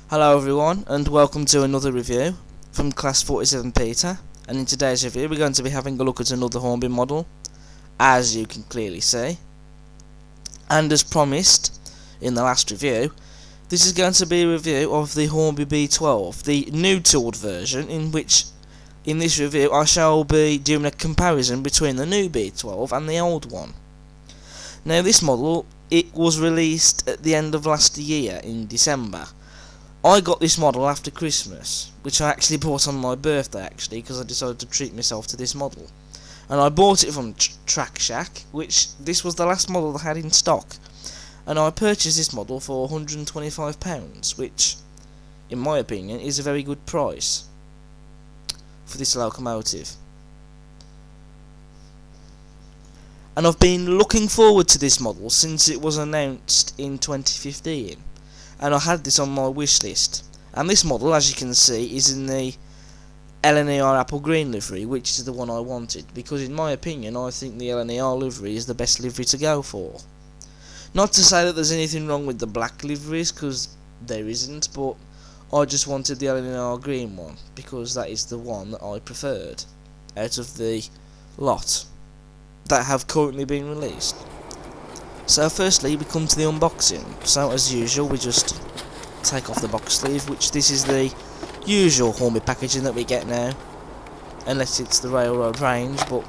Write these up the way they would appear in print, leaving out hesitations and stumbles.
Hello everyone, and welcome to another review from Class 47 Peter. And in today's review we're going to be having a look at another Hornby model, as you can clearly see. And as promised in the last review, this is going to be a review of the Hornby B12, the new tooled version, in which in this review I shall be doing a comparison between the new B12 and the old one. Now this model, it was released at the end of last year in December. I got this model after Christmas, which I actually bought on my birthday because I decided to treat myself to this model. And I bought it from Track Shack, which this was the last model they had in stock. And I purchased this model for £125, which, in my opinion, is a very good price for this locomotive. And I've been looking forward to this model since it was announced in 2015. And I had this on my wish list. And this model, as you can see, is in the LNER Green livery, which is the one I wanted, because in my opinion I think the LNER livery is the best livery to go for. Not to say that there's anything wrong with the black liveries, because there isn't, but I just wanted the LNER Green one, because that is the one that I preferred out of the lot that have currently been released. So firstly we come to the unboxing. So as usual we just take off the box sleeve, which this is the usual Hornby packaging that we get now, unless it's the railroad range, but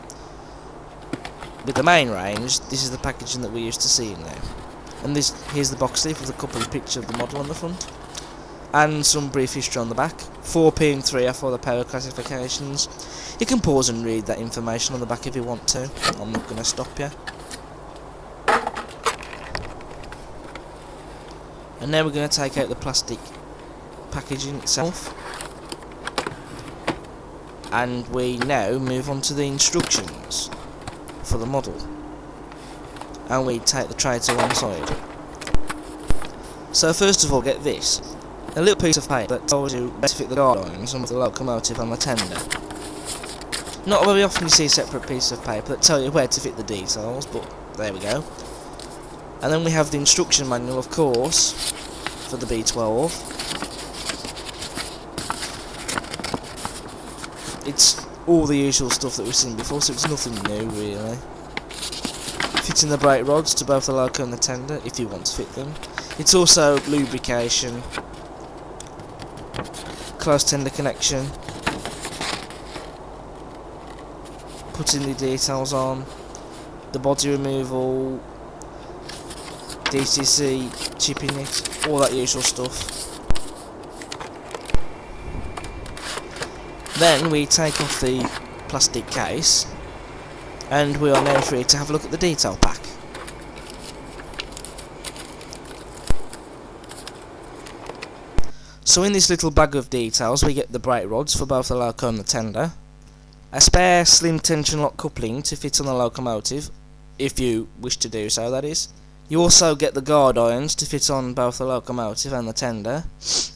with the main range this is the packaging that we're used to seeing now. And here's the box sleeve with a couple of pictures of the model on the front and some brief history on the back. 4P and 3 are for the power classifications. You can pause and read that information on the back if you want to. I'm not going to stop you. And now we're going to take out the plastic packaging itself, and we now move on to the instructions for the model, and we take the tray to one side. So first of all, get this, a little piece of paper that tells you where to fit the guard irons on the locomotive and the tender. Not very often you see a separate piece of paper that tells you where to fit the details, but there we go. And then we have the instruction manual, of course, for the B12. It's all the usual stuff that we've seen before, so it's nothing new really. Fitting the brake rods to both the loco and the tender, if you want to fit them. It's also lubrication, close tender connection, putting the details on, the body removal, DCC, chipping it, all that usual stuff. Then we take off the plastic case, and we are now free to have a look at the detail pack. So in this little bag of details we get the brake rods for both the loco and the tender, a spare slim tension lock coupling to fit on the locomotive, if you wish to do so, that is. You also get the guard irons to fit on both the locomotive and the tender,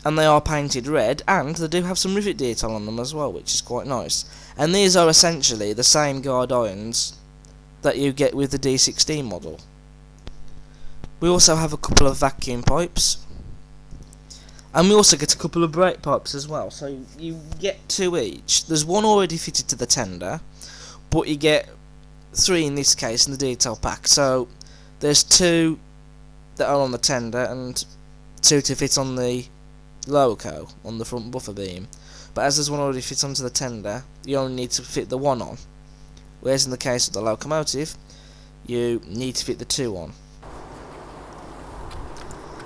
and they are painted red, and they do have some rivet detail on them as well, which is quite nice. And these are essentially the same guard irons that you get with the D16 model. We also have a couple of vacuum pipes, and we also get a couple of brake pipes as well, so you get 2 each. There's one already fitted to the tender, but you get 3 in this case in the detail pack, so there's 2 that are on the tender and 2 to fit on the loco on the front buffer beam. But as there's one already fit onto the tender, you only need to fit the 1 on. Whereas in the case of the locomotive, you need to fit the 2 on.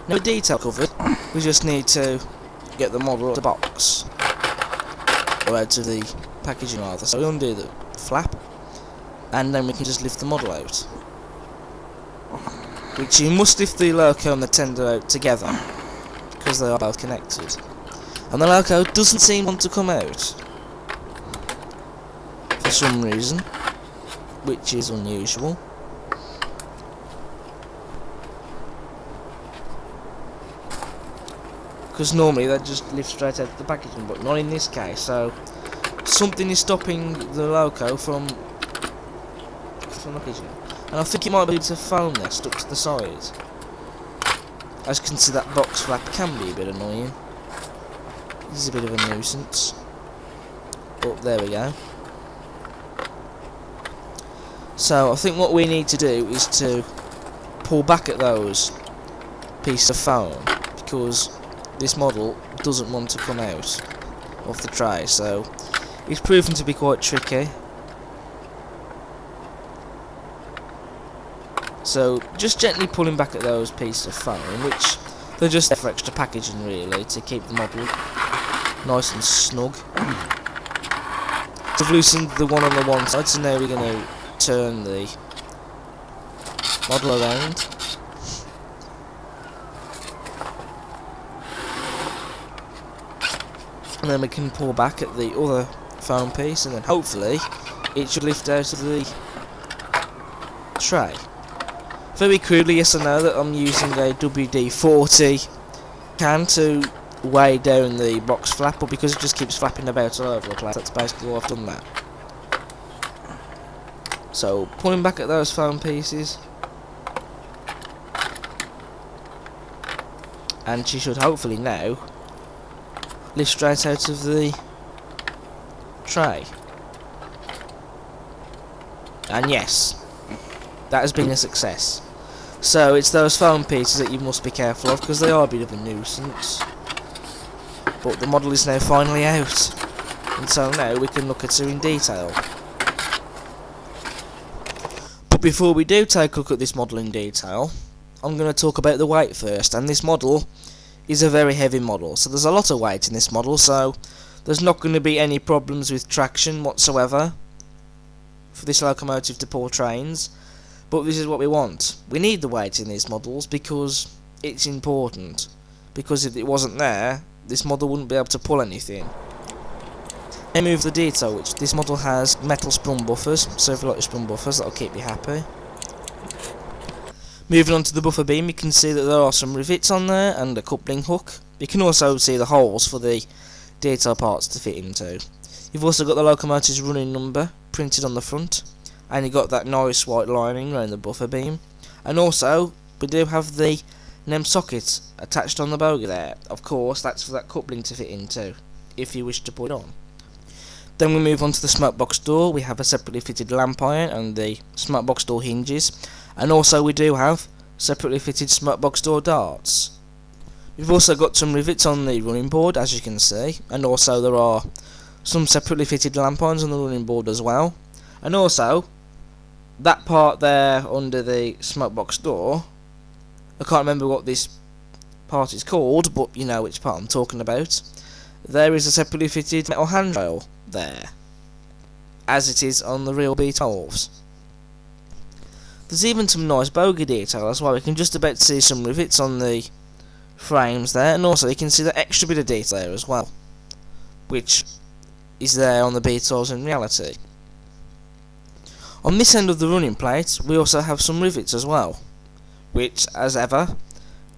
Now with detail covered, we just need to get the model out of the box, or out of the packaging rather. So we undo the flap, and then we can just lift the model out. Which you must lift the loco and the tender out together, because they are both connected. And the loco doesn't seem to want to come out for some reason, which is unusual. Because normally they just lift straight out of the packaging, but not in this case, so something is stopping the loco from the packaging. And I think it might be a foam there stuck to the side. As you can see, that box flap can be a bit annoying. This is a bit of a nuisance. But there we go. So I think what we need to do is to pull back at those pieces of foam, because this model doesn't want to come out of the tray, so it's proven to be quite tricky. So just gently pulling back at those pieces of foam, which they're just there for extra packaging really, to keep the model nice and snug. So I've loosened the one on the one side, so now we're going to turn the model around. And then we can pull back at the other foam piece, and then hopefully it should lift out of the tray. Very crudely, yes I know that I'm using a WD-40 can to weigh down the box flap, but because it just keeps flapping about all over the place, that's basically why I've done that. So, pulling back at those foam pieces, and she should hopefully now lift straight out of the tray. And yes, that has been a success. So it's those foam pieces that you must be careful of, because they are a bit of a nuisance. But the model is now finally out, and so now we can look at her in detail. But before we do take a look at this model in detail, I'm going to talk about the weight first, and this model is a very heavy model, so there's a lot of weight in this model, so there's not going to be any problems with traction whatsoever for this locomotive to pull trains. But this is what we want. We need the weight in these models because it's important, because if it wasn't there, this model wouldn't be able to pull anything. I move the detail, which this model has metal sprung buffers, so if you like the sprung buffers, that'll keep you happy. Moving on to the buffer beam, you can see that there are some rivets on there and a coupling hook. You can also see the holes for the detail parts to fit into. You've also got the locomotive's running number printed on the front, and you've got that nice white lining around the buffer beam. And also, we do have the NEM socket attached on the bogie there. Of course, that's for that coupling to fit into, if you wish to put it on. Then we move on to the smoke box door. We have a separately fitted lamp iron and the smoke box door hinges. And also we do have separately fitted smoke box door darts. We've also got some rivets on the running board, as you can see. And also there are some separately fitted lamp irons on the running board as well. And also, that part there under the smoke box door, I can't remember what this part is called, but you know which part I'm talking about. There is a separately fitted metal handrail there, as it is on the real B12s. There's even some nice bogie detail as well. We can just about see some rivets on the frames there, and also you can see that extra bit of detail there as well, which is there on the B12s in reality. On this end of the running plate, we also have some rivets as well, which, as ever,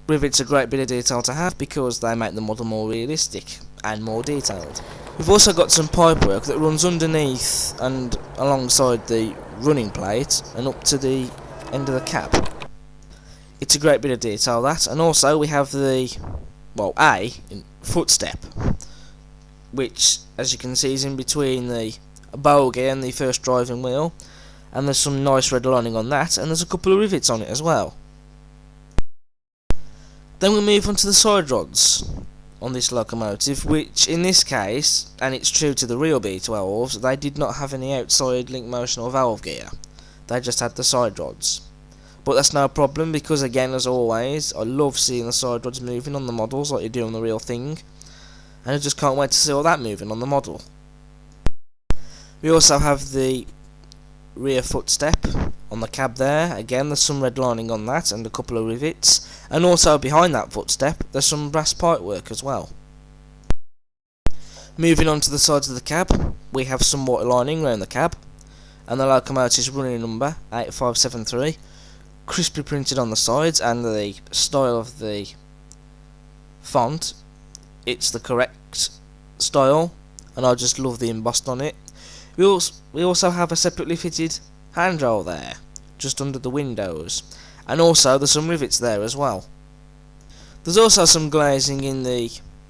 rivets are a great bit of detail to have because they make the model more realistic and more detailed. We've also got some pipework that runs underneath and alongside the running plate and up to the end of the cab. It's a great bit of detail, that, and also we have the, well, footstep, which, as you can see, is in between the bogie and the first driving wheel. And there's some nice red lining on that, and there's a couple of rivets on it as well. Then we move on to the side rods on this locomotive, which in this case, and it's true to the real B12s, they did not have any outside link motion or valve gear. They just had the side rods. But that's no problem, because again, as always, I love seeing the side rods moving on the models like you do on the real thing, and I just can't wait to see all that moving on the model. We also have the rear footstep on the cab there. Again, there's some red lining on that and a couple of rivets, and also behind that footstep there's some brass pipe work as well. Moving on to the sides of the cab, we have some white lining around the cab, and the locomotive's running number 8573 crisply printed on the sides, and the style of the font, it's the correct style, and I just love the embossed on it. We also have a separately fitted handrail there, just under the windows, and also there's some rivets there as well. There's also some glazing in the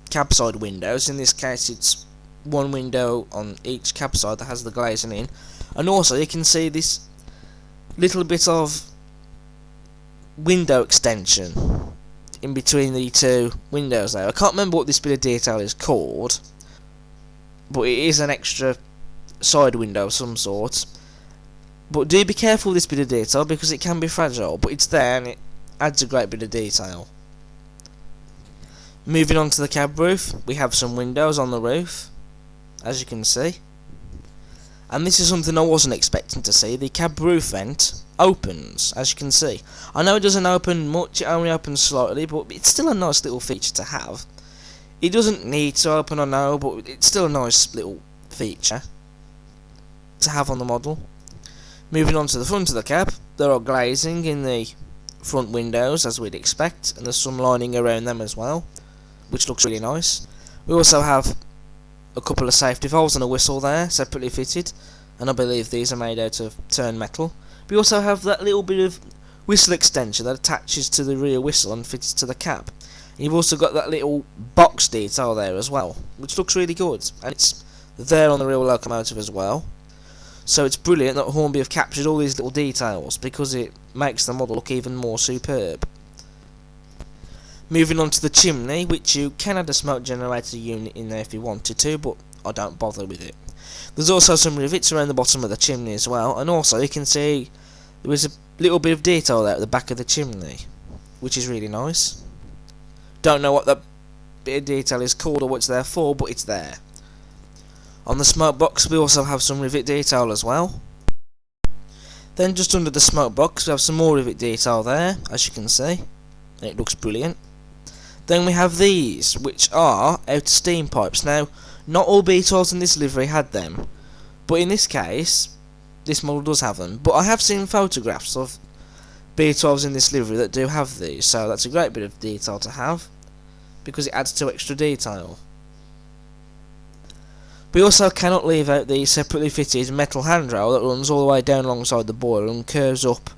cab side windows. In this case it's one window on each cab side that has the glazing in, and also you can see this little bit of window extension in between the two windows there. I can't remember what this bit of detail is called, but it is an extra side window of some sort. But do be careful with this bit of detail because it can be fragile, but it's there and it adds a great bit of detail. Moving on to the cab roof, we have some windows on the roof, as you can see. And this is something I wasn't expecting to see. The cab roof vent opens, as you can see. I know it doesn't open much, it only opens slightly, but it's still a nice little feature to have. It doesn't need to open, I know, but it's still a nice little feature to have on the model. Moving on to the front of the cab, there are glazing in the front windows, as we'd expect, and there's some lining around them as well, which looks really nice. We also have a couple of safety valves and a whistle there, separately fitted, and I believe these are made out of turned metal. We also have that little bit of whistle extension that attaches to the rear whistle and fits to the cab. And you've also got that little box detail there as well, which looks really good, and it's there on the real locomotive as well. So it's brilliant that Hornby have captured all these little details because it makes the model look even more superb. Moving on to the chimney, which you can add a smoke generator unit in there if you wanted to, but I don't bother with it. There's also some rivets around the bottom of the chimney as well, and also you can see there is a little bit of detail there at the back of the chimney, which is really nice. Don't know what that bit of detail is called or what it's there for, but it's there. On the smoke box we also have some rivet detail as well. Then just under the smoke box we have some more rivet detail there, as you can see, and it looks brilliant. Then we have these, which are out of steam pipes. Now, not all B12s in this livery had them, but in this case, this model does have them. But I have seen photographs of B12s in this livery that do have these, so that's a great bit of detail to have, because it adds to extra detail. We also cannot leave out the separately fitted metal handrail that runs all the way down alongside the boiler and curves up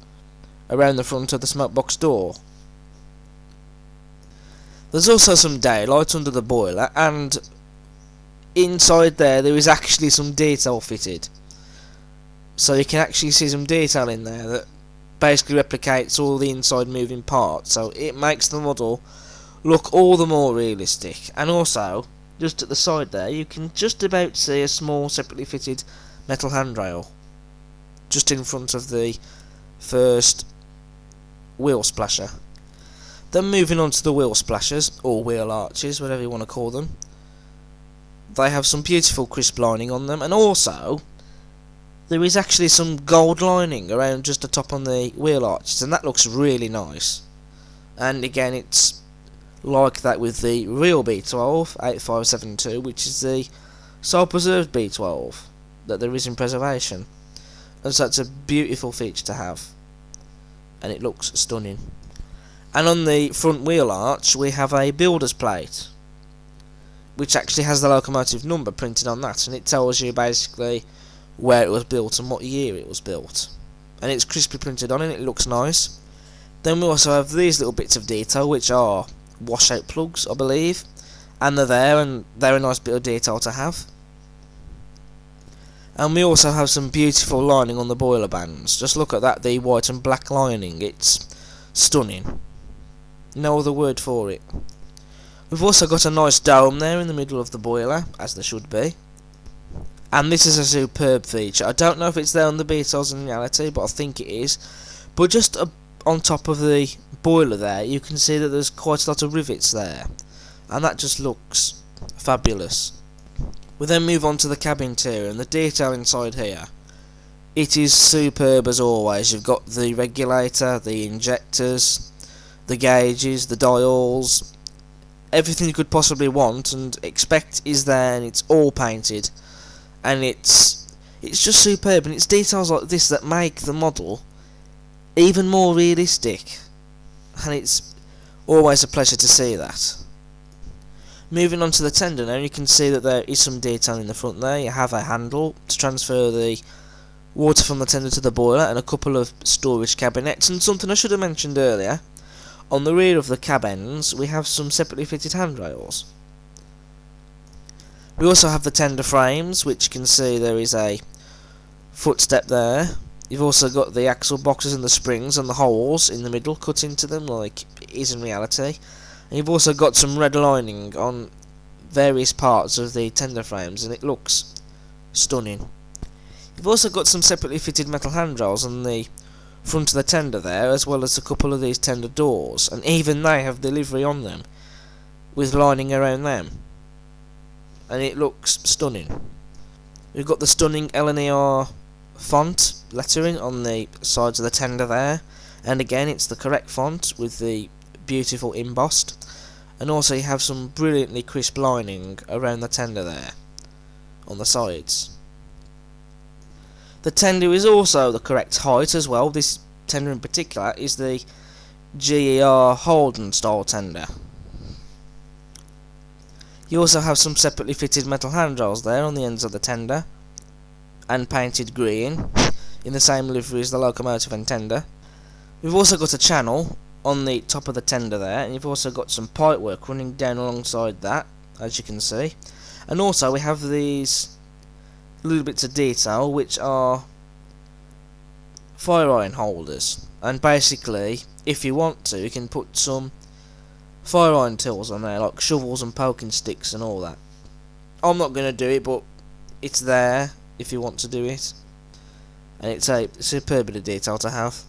around the front of the smoke box door. There's also some daylight under the boiler, and inside there is actually some detail fitted. So you can actually see some detail in there that basically replicates all the inside moving parts, so it makes the model look all the more realistic. And also, just at the side there, you can just about see a small separately fitted metal handrail just in front of the first wheel splasher. Then moving on to the wheel splashers, or wheel arches, whatever you want to call them. They have some beautiful crisp lining on them, and also there is actually some gold lining around just the top on the wheel arches, and that looks really nice. And again, it's like that with the real B12 8572, which is the sole preserved B12 that there is in preservation, and so it's a beautiful feature to have, and it looks stunning. And on the front wheel arch we have a builder's plate, which actually has the locomotive number printed on that, and it tells you basically where it was built and what year it was built, and it's crisply printed on and it looks nice. Then we also have these little bits of detail, which are washout plugs, I believe, and they're there, and they're a nice bit of detail to have. And we also have some beautiful lining on the boiler bands. Just look at that, the white and black lining, it's stunning. No other word for it. We've also got a nice dome there in the middle of the boiler, as there should be. And this is a superb feature. I don't know if it's there on the B12s in reality, but I think it is. But just on top of the boiler there, you can see that there's quite a lot of rivets there, and that just looks fabulous. We then move on to the cab interior, and the detail inside here, it is superb as always. You've got the regulator, the injectors, the gauges, the dials, everything you could possibly want and expect is there, and it's all painted, and it's just superb. And it's details like this that make the model even more realistic, and it's always a pleasure to see that. Moving on to the tender now, you can see that there is some detail in the front there. You have a handle to transfer the water from the tender to the boiler, and a couple of storage cabinets. And something I should have mentioned earlier, on the rear of the cab ends we have some separately fitted handrails, We also have the tender frames, which you can see there is a footstep there. You've also got the axle boxes and the springs and the holes in the middle cut into them like it is in reality. And you've also got some red lining on various parts of the tender frames, and it looks stunning. You've also got some separately fitted metal handrails on the front of the tender there, as well as a couple of these tender doors, and even they have the livery on them with lining around them, and it looks stunning. We've got the stunning LNER font lettering on the sides of the tender there, and again it's the correct font with the beautiful embossed, and also you have some brilliantly crisp lining around the tender there on the sides. The tender is also the correct height as well. This tender in particular is the GER Holden style tender. You also have some separately fitted metal handrails there on the ends of the tender, and painted green in the same livery as the locomotive and tender. We've also got a channel on the top of the tender there, and you've also got some pipe work running down alongside that, as you can see. And also we have these little bits of detail which are fire iron holders, and basically if you want to you can put some fire iron tools on there like shovels and poking sticks and all that. I'm not going to do it, but it's there if you want to do it, and it's a superb bit of detail to have.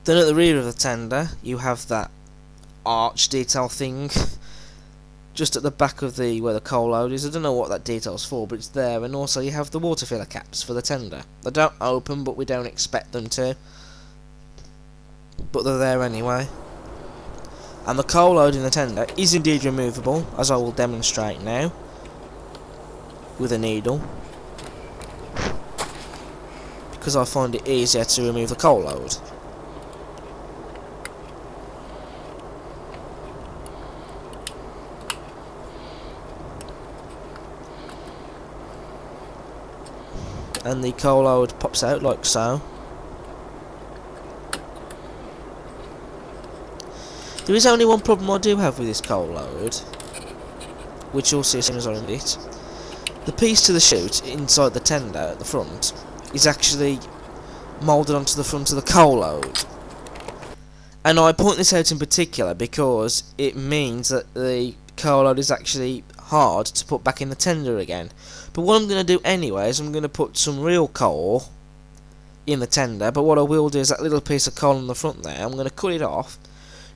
Then at the rear of the tender you have that arch detail thing just at the back of the where the coal load is. I don't know what that detail's for, but it's there. And also you have the water filler caps for the tender. They don't open, but we don't expect them to, but they're there anyway. And the coal load in the tender is indeed removable, as I will demonstrate now with a needle, because I find it easier to remove the coal load. And the coal load pops out like so. There is only one problem I do have with this coal load, which you'll see as soon as I remove it. The piece to the chute inside the tender at the front is actually moulded onto the front of the coal load. And I point this out in particular because it means that the coal load is actually hard to put back in the tender again. But what I'm going to do anyway is I'm going to put some real coal in the tender, but what I will do is that little piece of coal on the front there, I'm going to cut it off,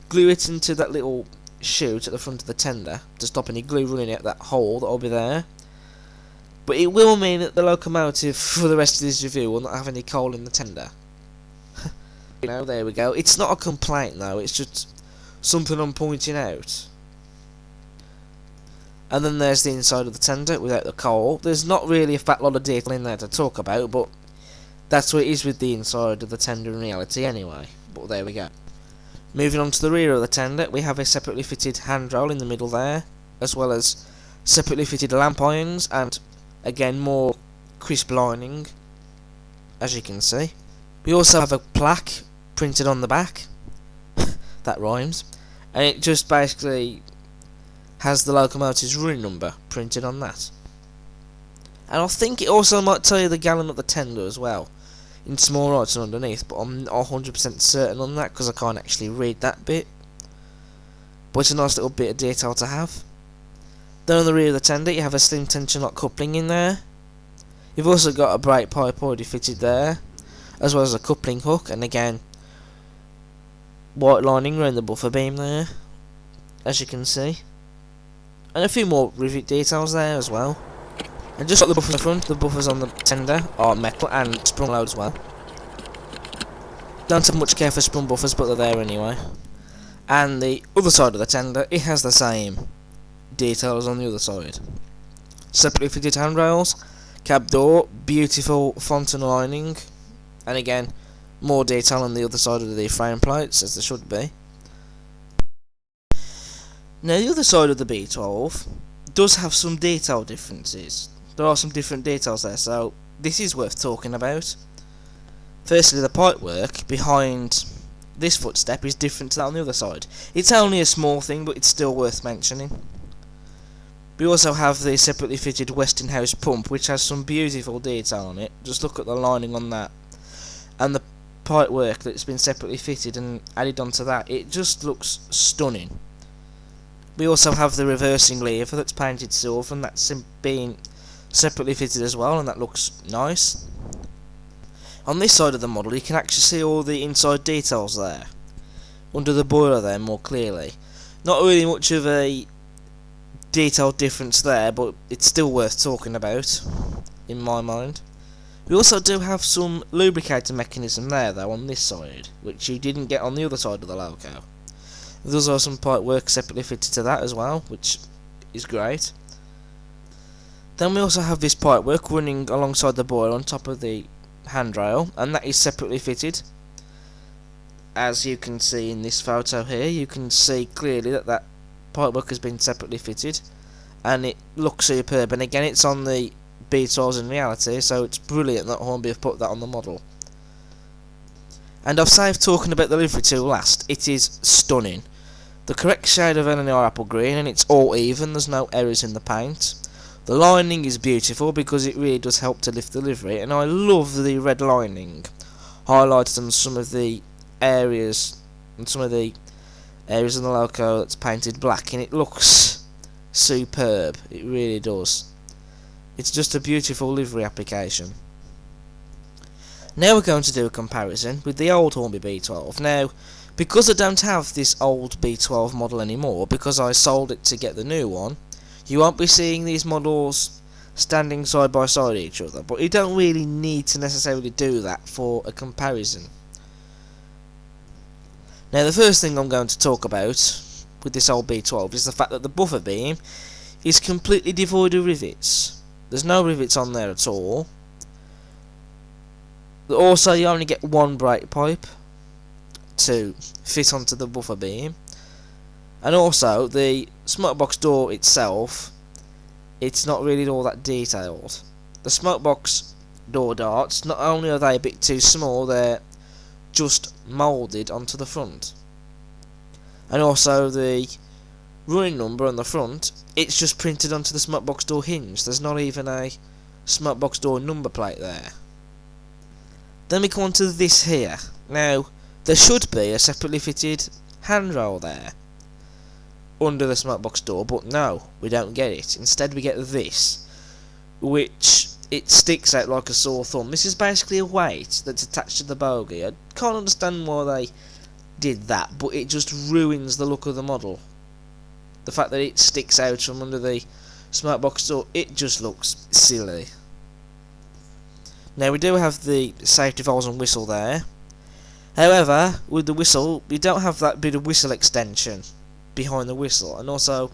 glue it into that little chute at the front of the tender to stop any glue running out that hole that will be there. But it will mean that the locomotive for the rest of this review will not have any coal in the tender. You know, there we go. It's not a complaint though, it's just something I'm pointing out. And then there's the inside of the tender without the coal. There's not really a fat lot of detail in there to talk about, but that's what it is with the inside of the tender in reality anyway. But there we go. Moving on to the rear of the tender, we have a separately fitted handrail in the middle there, as well as separately fitted lamp irons, and again more crisp lining, as you can see. We also have a plaque printed on the back, that rhymes, and it just basically has the locomotive's running number printed on that. And I think it also might tell you the gallon of the tender as well, in small writing underneath, but I'm not 100% certain on that because I can't actually read that bit. But it's a nice little bit of detail to have. Then on the rear of the tender you have a slim tension lock coupling in there. You've also got a brake pipe already fitted there, as well as a coupling hook, and again white lining around the buffer beam there, as you can see. And a few more rivet details there as well. And just like the buffers in the front, the buffers on the tender are metal and sprung load as well. Don't have much care for sprung buffers, but they're there anyway. And the other side of the tender, it has the same details on the other side. Separately fitted handrails, cab door, beautiful font and lining, and again more detail on the other side of the frame plates, as there should be. Now the other side of the B12 does have some detail differences. There are some different details there, so this is worth talking about. Firstly, the pipework behind this footstep is different to that on the other side. It's only a small thing, but it's still worth mentioning. We also have the separately fitted Westinghouse pump, which has some beautiful detail on it. Just look at the lining on that, and the pipework that's been separately fitted and added onto that. It just looks stunning. We also have the reversing lever that's painted silver, and that's been separately fitted as well, and that looks nice. On this side of the model, you can actually see all the inside details there, under the boiler there more clearly. Not really much of a detailed difference there, but it's still worth talking about, in my mind. We also do have some lubricator mechanism there though on this side, which you didn't get on the other side of the loco. There's also some pipe work separately fitted to that as well, which is great. Then we also have this pipe work running alongside the boiler on top of the handrail, and that is separately fitted. As you can see in this photo here, you can see clearly that that pipework has been separately fitted, and it looks superb. And again, it's on the B12s in reality, so it's brilliant that Hornby have put that on the model. And I've saved talking about the livery tool last. It is stunning. The correct shade of LNER apple green, and it's all even, there's no errors in the paint. The lining is beautiful because it really does help to lift the livery, and I love the red lining highlighted on some of the areas, and some of the areas on the loco that's painted black, and it looks superb. It really does. It's just a beautiful livery application. Now we're going to do a comparison with the old Hornby B12. Now, because I don't have this old B12 model anymore, because I sold it to get the new one, you won't be seeing these models standing side by side each other, but you don't really need to necessarily do that for a comparison. Now, the first thing I'm going to talk about with this old B12 is the fact that the buffer beam is completely devoid of rivets. There's no rivets on there at all. Also, you only get one brake pipe to fit onto the buffer beam, and also the smoke box door itself, it's not really all that detailed. The smoke box door darts, not only are they a bit too small, they're just moulded onto the front, and also the running number on the front, it's just printed onto the smoke box door hinge. There's not even a smoke box door number plate there. Then we come on to this here. Now, there should be a separately fitted handrail there under the smoke box door, but no, we don't get it. Instead we get this, which it sticks out like a sore thumb. This is basically a weight that's attached to the bogie. I can't understand why they did that, but it just ruins the look of the model. The fact that it sticks out from under the smoke box door, it just looks silly. Now, we do have the safety valves and whistle there. However, with the whistle, we don't have that bit of whistle extension behind the whistle. And also,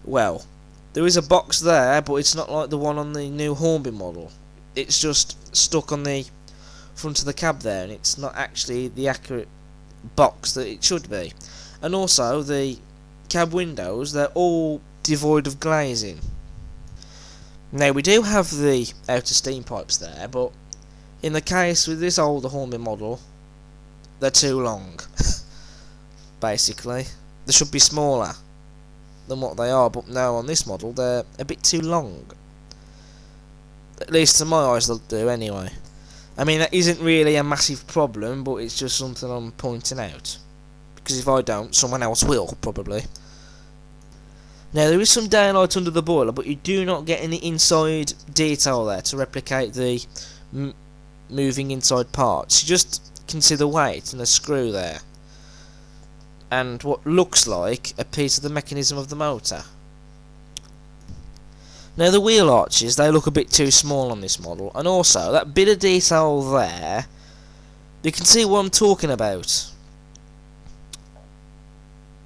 well, there is a box there, but it's not like the one on the new Hornby model. It's just stuck on the front of the cab there, and it's not actually the accurate box that it should be. And also, the cab windows, they're all devoid of glazing. Now, we do have the outer steam pipes there, but in the case with this older Hornby model, they're too long. Basically, they should be smaller than what they are, but now on this model they're a bit too long. At least to my eyes they'll do anyway. I mean, that isn't really a massive problem, but it's just something I'm pointing out, because if I don't, someone else will, probably. Now, there is some daylight under the boiler, but you do not get any inside detail there to replicate the moving inside parts. You just can see the weight and the screw there, and what looks like a piece of the mechanism of the motor. Now, the wheel arches, they look a bit too small on this model, and also that bit of detail there, you can see what I'm talking about.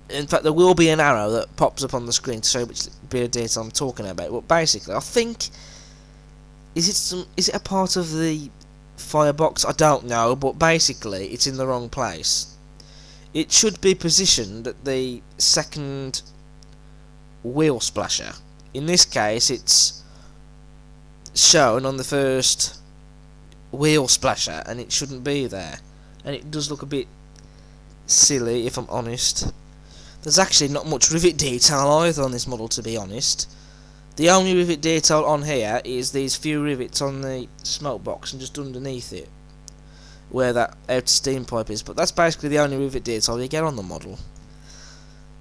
In fact, there will be an arrow that pops up on the screen to show which bit of detail I'm talking about. But basically, I think, is it a part of the firebox? I don't know, but basically, it's in the wrong place. It should be positioned at the second wheel splasher. In this case, it's shown on the first wheel splasher, and it shouldn't be there. And it does look a bit silly, if I'm honest. There's actually not much rivet detail either on this model, to be honest. The only rivet detail on here is these few rivets on the smoke box and just underneath it, where that outer steam pipe is, but that's basically the only rivet detail you get on the model.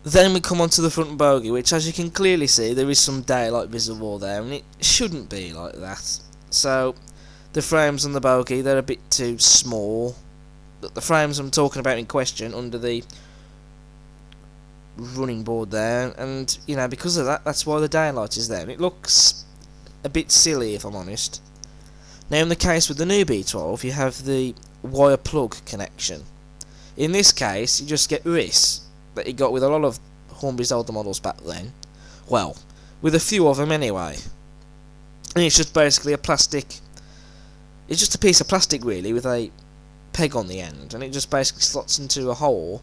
Then we come onto the front bogie, which, as you can clearly see, there is some daylight visible there, and it shouldn't be like that. So the frames on the bogie, they're a bit too small. The frames I'm talking about in question, under the running board there, and you know, because of that, that's why the daylight is there, and it looks a bit silly, if I'm honest. Now, in the case with the new B12, you have the wire plug connection. In this case, you just get this that you got with a lot of Hornby's older models back then. Well, with a few of them anyway. And it's just basically a plastic. It's just a piece of plastic, really, with a peg on the end, and it just basically slots into a hole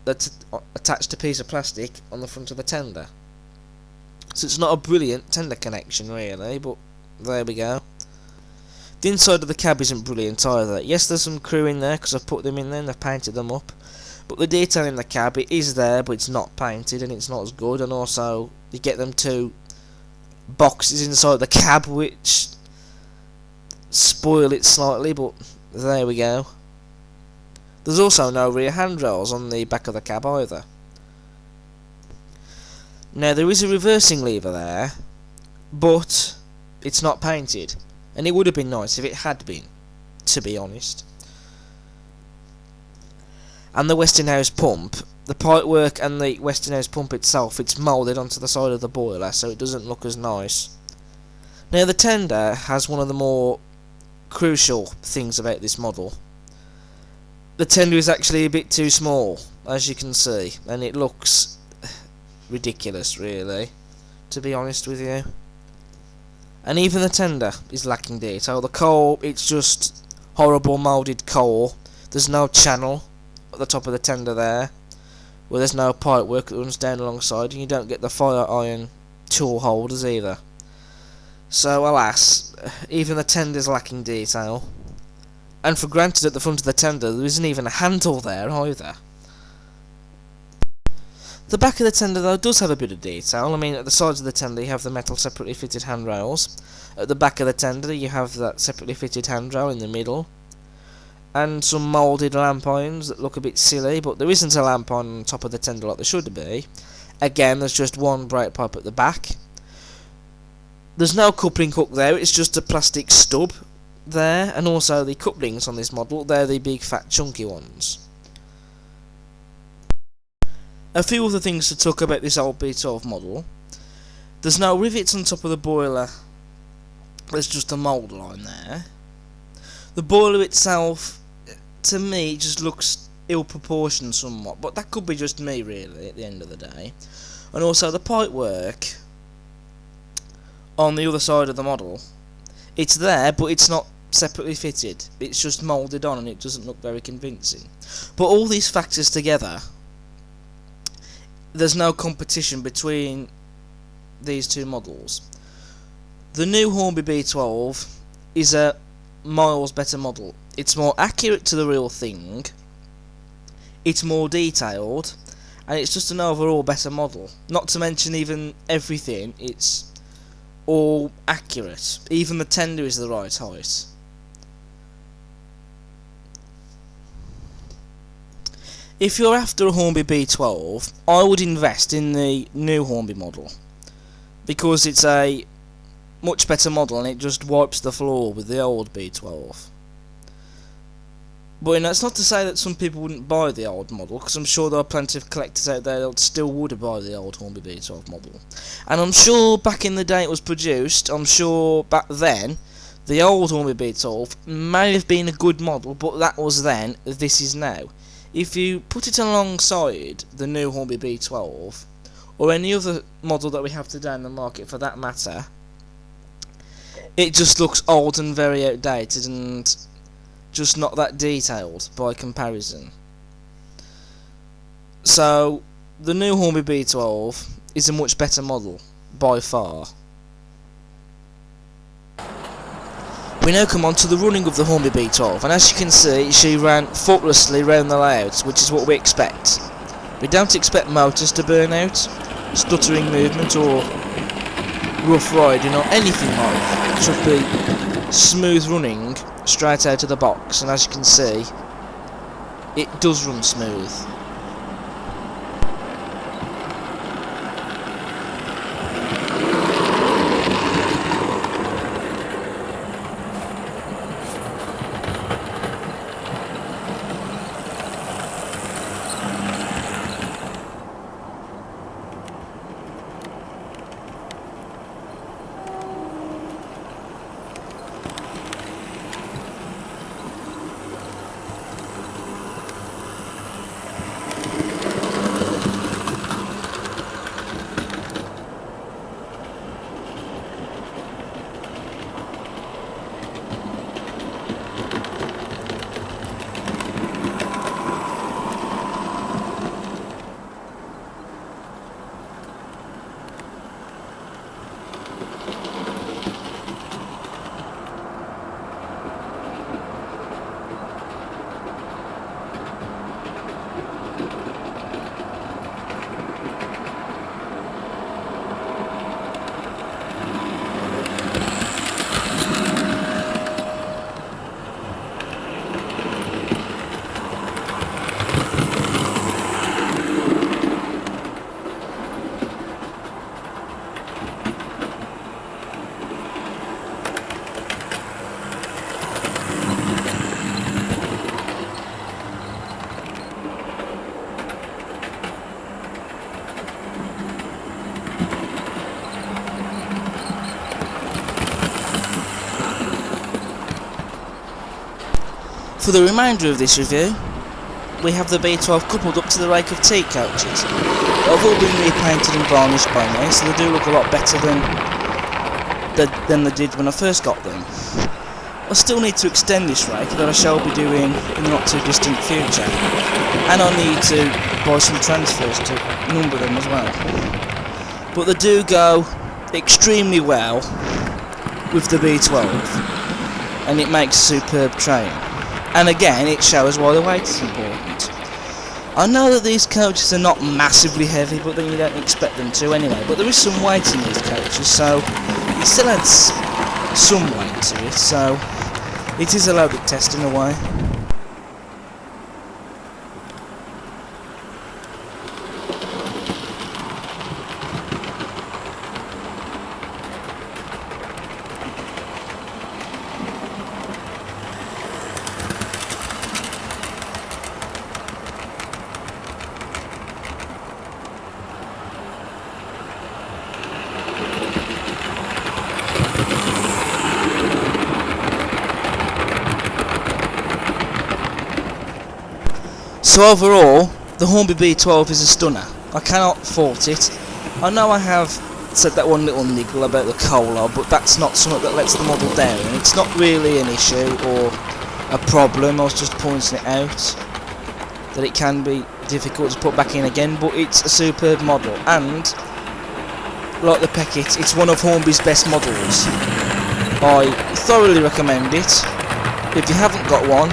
that's attached to a piece of plastic on the front of the tender. So it's not a brilliant tender connection, really, but there we go. The inside of the cab isn't brilliant either. Yes, there's some crew in there because I've put them in there and I've painted them up, but the detail in the cab, it is there, but it's not painted and it's not as good. And also you get them two boxes inside the cab which spoil it slightly, but there we go. There's also no rear handrails on the back of the cab either. Now, there is a reversing lever there, but it's not painted, and it would have been nice if it had been, to be honest. And the Westinghouse pump, the pipework and the Westinghouse pump itself, it's moulded onto the side of the boiler, so it doesn't look as nice. Now, the tender has one of the more crucial things about this model. The tender is actually a bit too small, as you can see, and it looks ridiculous, really, to be honest with you. And even the tender is lacking detail. The coal, it's just horrible moulded coal. There's no channel at the top of the tender there, where there's no pipework that runs down alongside, and you don't get the fire iron tool holders either. So, alas, even the tender's lacking detail. And for granted, at the front of the tender, there isn't even a handle there either. The back of the tender, though, does have a bit of detail. I mean, at the sides of the tender, you have the metal separately fitted handrails. At the back of the tender, you have that separately fitted handrail in the middle. And some moulded lamp irons that look a bit silly, but there isn't a lamp iron on top of the tender like there should be. Again, there's just one brake pipe at the back. There's no coupling hook there, it's just a plastic stub there, and also the couplings on this model, they're the big fat chunky ones. A few other things to talk about this old B12 model. There's no rivets on top of the boiler, there's just a mould line there. The boiler itself, to me, just looks ill-proportioned somewhat, but that could be just me, really, at the end of the day. And also the pipework on the other side of the model, it's there, but it's not separately fitted. It's just moulded on, and it doesn't look very convincing. But all these factors together, there's no competition between these two models. The new Hornby B12 is a miles better model. It's more accurate to the real thing, it's more detailed, and it's just an overall better model. Not to mention even everything, it's all accurate. Even the tender is the right height. If you're after a Hornby B12, I would invest in the new Hornby model, because it's a much better model and it just wipes the floor with the old B12. But you know, it's not to say that some people wouldn't buy the old model, because I'm sure there are plenty of collectors out there that still would buy the old Hornby B12 model. And I'm sure back in the day it was produced, I'm sure back then the old Hornby B12 may have been a good model, but that was then, this is now. If you put it alongside the new Hornby B12, or any other model that we have today in the market for that matter, it just looks old and very outdated and just not that detailed by comparison. So the new Hornby B12 is a much better model by far. We now come on to the running of the Hornby B12, and as you can see, she ran faultlessly round the layouts, which is what we expect. We don't expect motors to burn out, stuttering movement, or rough riding or anything like. It should be smooth running straight out of the box, and as you can see, it does run smooth. For the remainder of this review, we have the B12 coupled up to the rake of teak coaches. They've all been repainted and varnished by now, so they do look a lot better than they did when I first got them. I still need to extend this rake that I shall be doing in the not too distant future, and I'll need to buy some transfers to number them as well. But they do go extremely well with the B12, and it makes superb train. And again, it shows why the weight is important. I know that these coaches are not massively heavy, but then you don't expect them to anyway. But there is some weight in these coaches, so it still adds some weight to it, so it is a loaded test in a way. So overall, the Hornby B12 is a stunner. I cannot fault it. I know I have said that one little niggle about the cola, but that's not something that lets the model down. It's not really an issue or a problem. I was just pointing it out that it can be difficult to put back in again, but it's a superb model, and like the Peckett, it's one of Hornby's best models. I thoroughly recommend it. If you haven't got one,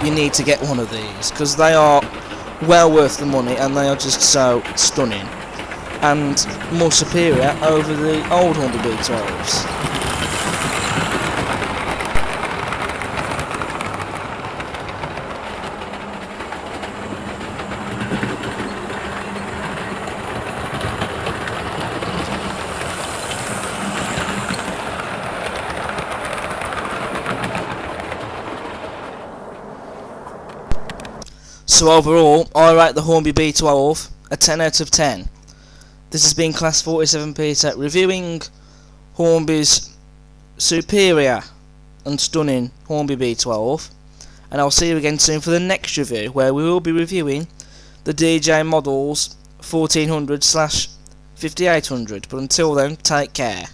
you need to get one of these, because they are well worth the money and they are just so stunning and more superior over the old Hornby B12s. So overall, I rate the Hornby B12 a 10 out of 10. This has been Class 47 Peter reviewing Hornby's superior and stunning Hornby B12, and I'll see you again soon for the next review, where we will be reviewing the DJ models 1400/5800. But until then, take care.